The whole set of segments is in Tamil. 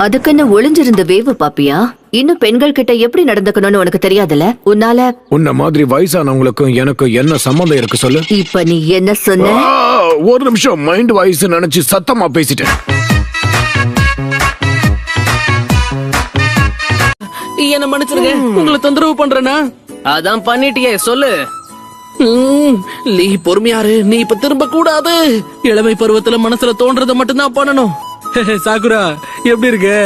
அதுக்குன்னு ஒளிஞ்சிருந்த வேவு பாப்பியா? இன்னும் பெண்கள் கிட்ட எப்படி நடந்துக்கணும்னு உனக்கு தெரியாதுல? உன்ன மாதிரி வயசானவங்களுக்கும் எனக்கும் என்ன சம்பந்தம் இருக்கு சொல்லு? இப்ப நீ என்ன சொன்ன? ஒரு நிமிஷம், மைண்ட் வாய்ஸ் நினைச்சு சத்தமா பேசிட்டேன். என்ன மன்னிச்சிருங்க, உங்களை தொந்தரவு பண்றேனா? அதான் பண்ணிட்டியே, சொல்லு. நீ பொறுமையாரு, நீ இப்ப திரும்ப கூடாது. இளமை பருவத்துல மனசுல தோன்றதை மட்டும்தான் பண்ணணும். சாக்குரா, எப்படி இருக்கு?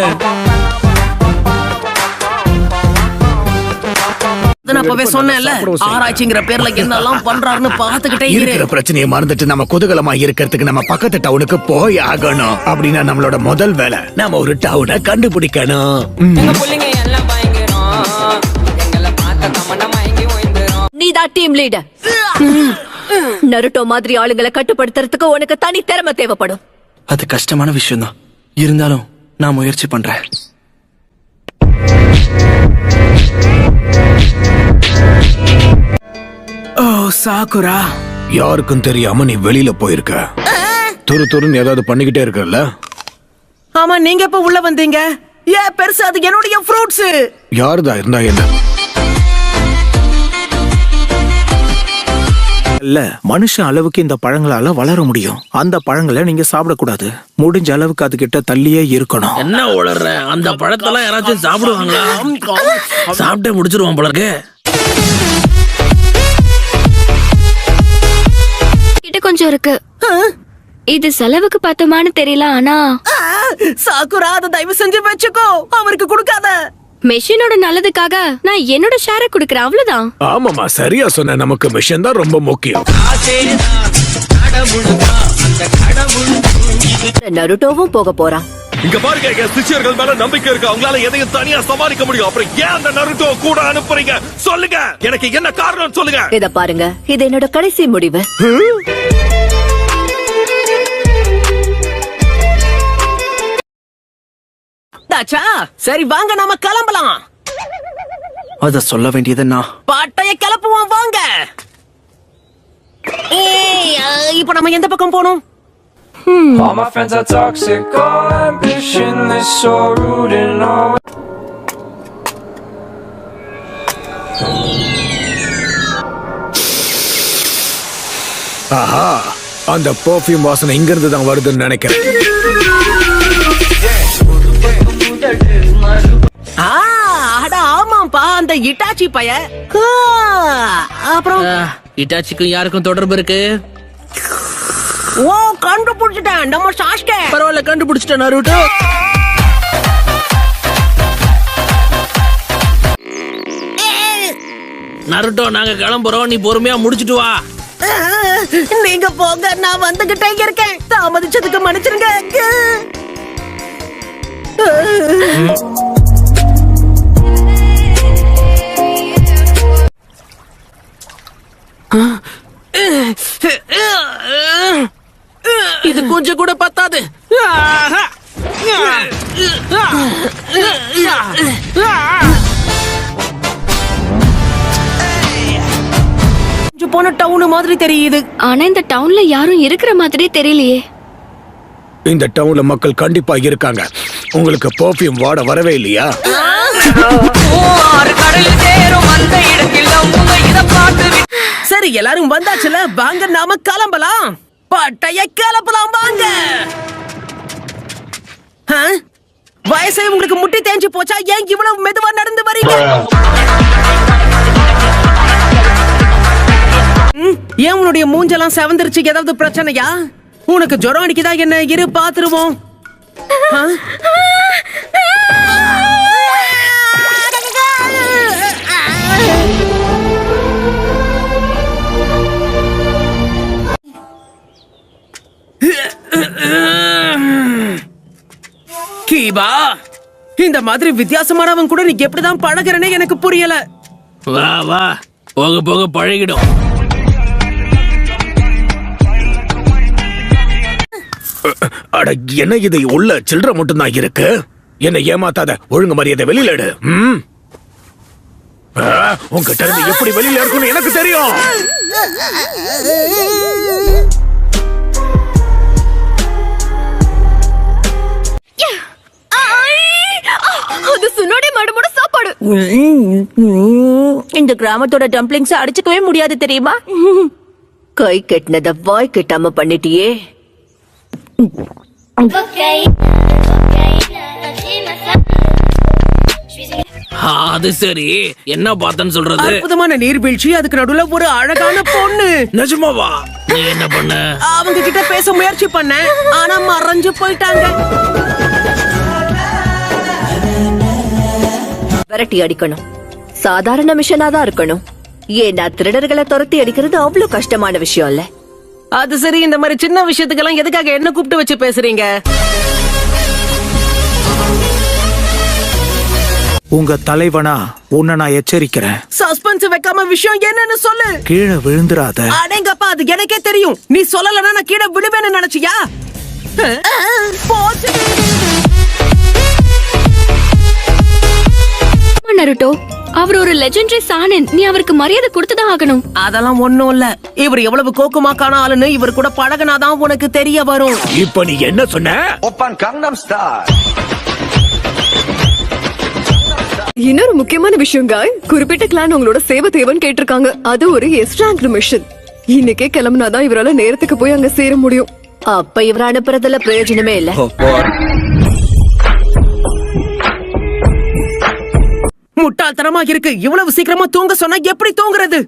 அப்பவே சொன்னேன்ல, ஆராய்ச்சிங்கிற பேர்ல என்னெல்லாம் பண்றாருன்னு பாத்துக்கிட்டே இருக்கிற பிரச்சனையை மறந்துட்டு நம்ம குதூகலமா இருக்கிறதுக்கு நம்ம பக்கத்து டவுனுக்கு போய் ஆகணும். அப்படின்னா நம்மளோட முதல் வேலை நம்ம ஒரு டவுனை கண்டுபிடிக்கணும். நீதான் டீம் லீடர். நருட்டோ மாதிரி ஆளுங்களை கட்டுப்படுத்துறதுக்கு உனக்கு தனி திறமை தேவைப்படும். அது கஷ்டமான விஷயம் தான், இருந்தாலும் நான் முயற்சி பண்றேன். ஓ சாக்குரா, யாருக்கும் தெரியாம நீ வெளியில போயிருக்க. துருன்னு ஏதாவது பண்ணிக்கிட்டே இருக்கல? ஆமா, நீங்க எப்ப உள்ள வந்தீங்க? ஏன் பெருசு, அது என்னுடைய ஃப்ரூட்ஸ். யாருதா இருந்தா என்ன? இல்ல, மனுஷன் அளவுக்கு இந்த பழங்களால வளர முடியும். அந்த பழங்களை நீங்க சாப்பிடக்கூடாது. முடிஞ்ச அளவுக்கு அது கிட்ட தள்ளியே இருக்கணும். என்ன உளற? அந்த பழத்தெல்லாம் யாராச்சும் சாப்பிடுவாங்களா? சாப்பிட்டே முடிச்சிருவோம் போல இருக்கு. கிட்ட கொஞ்சம் இருக்கு. இது செலவுக்கு பத்துமான்னு தெரியல. ஆனா சாக்குரா, அதை தயவு செஞ்சு வச்சுக்கோ, அவருக்கு கொடுக்காத. மெஷினோட நல்லதுக்காக நான் என்னோட ஷேர குடுக்கறேன், அவ்வளவுதான். ஆமாமா, சரியா சொன்ன. நமக்கு மிஷன் தான் ரொம்ப முக்கியம். நருட்டோவும் போக போறான். இங்க பாருங்க, எங்க சிஷ்யர்கள் மேல நம்பிக்கை இருக்கு. அவங்களால எதையும் தனியா சமாளிக்க முடியும். அப்புறம் ஏன் அந்த நருட்டோ கூட அனுப்புறீங்க? சொல்லுங்க, எனக்கு என்ன காரணம் சொல்லுங்க. இத பாருங்க, இது என்னோட கடைசி முடிவு. சரி வாங்க, நாம கிளம்பலாம். அத சொல்ல வேண்டியது நான். பாட்டைய கிளப்புவோம், வாங்க. இப்ப நம்ம எந்த பக்கம் போனோம்? All my friends are toxic, all ambitionless, so rude and all. ஆஹா, அந்த பெர்ஃப்யூம் வாசனை இங்க இருந்து தான் வருதுன்னு நினைக்கிறேன். ஆமாப்பா, அந்த இட்டாச்சி பைய. அப்புறம் இட்டாச்சிக்கும் யாருக்கும் தொடர்பு இருக்கு? ஓ, கண்டுபிடிச்சிட்டேன், நம்ம சாஸ்கே. பரவாயில்ல, கண்டுபிடிச்சிட்டேன் நருட்டோ. நருட்டோ, நாங்க கிளம்புறோம், நீ பொறுமையா முடிச்சிட்டு வா. நீங்க போங்க, நான் வந்துகிட்டே இருக்கேன். தாமதிச்சதுக்கு மன்னிச்சிருங்க. இது கொஞ்சம் கூட பத்தாது. போன டவுன் மாதிரி தெரியுது. ஆனா இந்த டவுன்ல யாரும் இருக்கிற மாதிரி தெரியலையே. இந்த டவுன்ல மக்கள் கண்டிப்பா இருக்காங்க. உங்களுக்கு பெர்ஃப்யூம் வாட வரவே இல்லையா? சரி, எல்லாரும் வந்தாச்சுல, வாங்க நாம கிளம்பலாம். பட்டைய கிளப்பலாம், வாங்க. வயசே உங்களுக்கு முட்டி தேஞ்சு போச்சா? ஏன் இவ்வளவு மெதுவா நடந்து வரீங்க? ஏன் உன்னுடைய மூஞ்செல்லாம் செவந்துருச்சு? ஏதாவது பிரச்சனையா? உனக்கு ஜுரம் அடிக்குதா என்ன? இரு பாத்துருவோம். கீபா, இந்த மாதிரி வித்தியாசமானவன் கூட நீ எப்படிதான் பழகிறனே எனக்கு புரியல. வா வா, போக போக பழகிடும். அட, என்ன இது? உள்ள சில்லற மட்டும் தான் இருக்கு. என்ன ஏமாத்தாத, ஒழுங்கு மரியாதை வெளியில எடு. உங்ககிட்ட இருந்து எப்படி வெளியில இருக்குன்னு எனக்கு தெரியும். அது சுனோடி மேடமோட சாப்பாடு. இந்த கிராமத்தோட டம்ப்ளிங்ஸ் அடிச்சுக்கவே முடியாது தெரியுமா? கை கெட்டினத வாய் கெட்டாம பண்ணிட்டியே. அது சரி, என்ன பார்த்தேன்னு சொல்றது? அற்புதமான நீர்வீழ்ச்சி, அதுக்கு நடுவுல ஒரு அழகான பொண்ணு. நிஜமாவா? நீ என்ன பண்ண? அவங்க கிட்ட பேச முயற்சி பண்ணேன், ஆனா மறைஞ்சு போயிட்டாங்க. விரட்டி அடிக்கணும். சாதாரண மிஷனா தான் இருக்கணும். ஏன்னா திருடர்களை துரத்தி அடிக்கிறது அவ்வளவு கஷ்டமான விஷயம் இல்ல. அது சரி, இந்த மாதிரி சின்ன விஷயத்துக்கெல்லாம் எதுக்காக என்ன கூப்பிட்டு வச்சு பேசுறீங்க? உங்க தலைவனா உன்னை நான் எச்சரிக்கிறேன். சஸ்பென்ஸ் வைக்காம விஷயம் என்னன்னு சொல்லு. கீழே விழுந்துராத. அடேங்கப்பா, அது எனக்கே தெரியும். நீ சொல்லலன்னா நான் கீழே விடுவேன்னு நினைச்சியா? போச்சு. நருட்டோ, அவர் ஒரு லெஜெண்டரி சானன். நீ அவருக்கு மரியாதை கொடுத்துதான் ஆகணும். அதெல்லாம் ஒண்ணும் இல்ல. இவர் எவ்வளவு கோக்குமாக்கான ஆளுன்னு இவர் கூட பழகுனாதான் உனக்கு தெரிய வரும். இப்ப நீ என்ன சொன்ன? இன்னொரு முக்கியமான விஷயம் காய், குறிப்பிட்ட கிளான் உங்களோட சேவை தேவைன்னு கேட்டிருக்காங்க. அது ஒரு எஸ் ரேங்க் மிஷன். இன்னைக்கே கிளம்புனாதான் இவரால நேரத்துக்கு போய் அங்க சேர முடியும். அப்ப இவரை அனுப்புறதுல பிரயோஜனமே இல்ல. முட்டாள்தனமா இருக்கு. இவ்வளவு சீக்கிரமா தூங்க சொன்னா எப்படி தூங்குறது?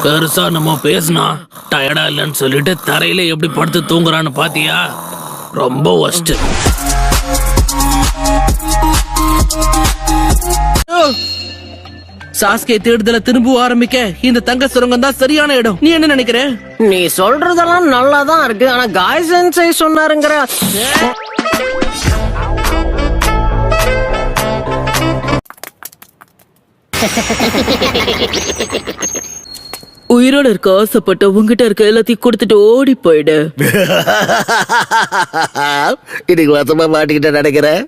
பெருசா நம்ம பேசினா டயர்டா இல்லைன்னு சொல்லிட்டு தரையில எப்படி படுத்து தூங்குறான்னு பாத்தியா? ரொம்ப ஒஸ்ட். சாஸ்கே தேடுதல திரும்ப ஆரம்பிக்க இந்த தங்க சுரங்கம் தான் சரியான இடம். நீ என்ன நினைக்கிற? நீ சொல்றதெல்லாம் நல்லாதான் இருக்கு, ஆனா காய் சென்சை சொன்னாருங்கிற. உயிரோட இருக்க ஆசைப்பட்ட உங்ககிட்ட இருக்க எல்லாத்தையும் கொடுத்துட்டு ஓடி போயிடு. இன்னைக்கு வசமா மாட்டிக்கிட்ட நினைக்கிறேன்.